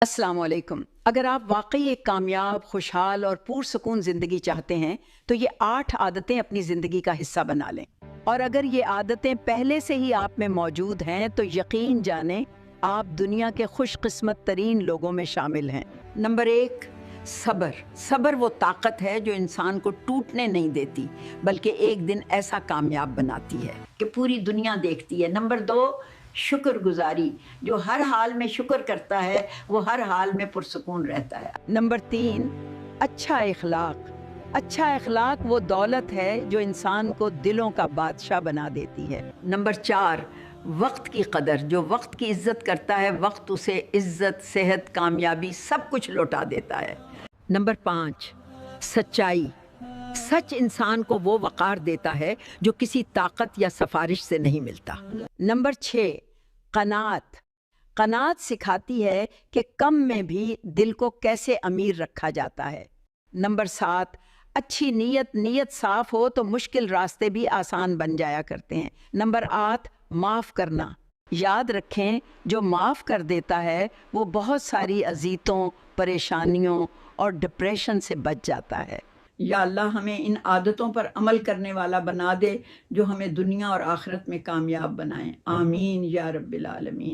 السلام علیکم۔ اگر آپ واقعی ایک کامیاب، خوشحال اور پرسکون زندگی چاہتے ہیں تو یہ 8 عادتیں اپنی زندگی کا حصہ بنا لیں، اور اگر یہ عادتیں پہلے سے ہی آپ میں موجود ہیں تو یقین جانیں آپ دنیا کے خوش قسمت ترین لوگوں میں شامل ہیں۔ نمبر 1، صبر۔ صبر وہ طاقت ہے جو انسان کو ٹوٹنے نہیں دیتی بلکہ ایک دن ایسا کامیاب بناتی ہے کہ پوری دنیا دیکھتی ہے۔ نمبر 2، شکر گزاری۔ جو ہر حال میں شکر کرتا ہے وہ ہر حال میں پرسکون رہتا ہے۔ نمبر 3، اچھا اخلاق۔ اچھا اخلاق وہ دولت ہے جو انسان کو دلوں کا بادشاہ بنا دیتی ہے۔ نمبر 4، وقت کی قدر۔ جو وقت کی عزت کرتا ہے وقت اسے عزت، صحت، کامیابی سب کچھ لوٹا دیتا ہے۔ نمبر 5، سچائی۔ سچ انسان کو وہ وقار دیتا ہے جو کسی طاقت یا سفارش سے نہیں ملتا۔ نمبر 6، قناعت۔ قناعت سکھاتی ہے کہ کم میں بھی دل کو کیسے امیر رکھا جاتا ہے۔ نمبر 7، اچھی نیت۔ نیت صاف ہو تو مشکل راستے بھی آسان بن جایا کرتے ہیں۔ نمبر 8، معاف کرنا۔ یاد رکھیں جو معاف کر دیتا ہے وہ بہت ساری اذیتوں، پریشانیوں اور ڈپریشن سے بچ جاتا ہے۔ یا اللہ ہمیں ان عادتوں پر عمل کرنے والا بنا دے جو ہمیں دنیا اور آخرت میں کامیاب بنائیں۔ آمین یا رب العالمین۔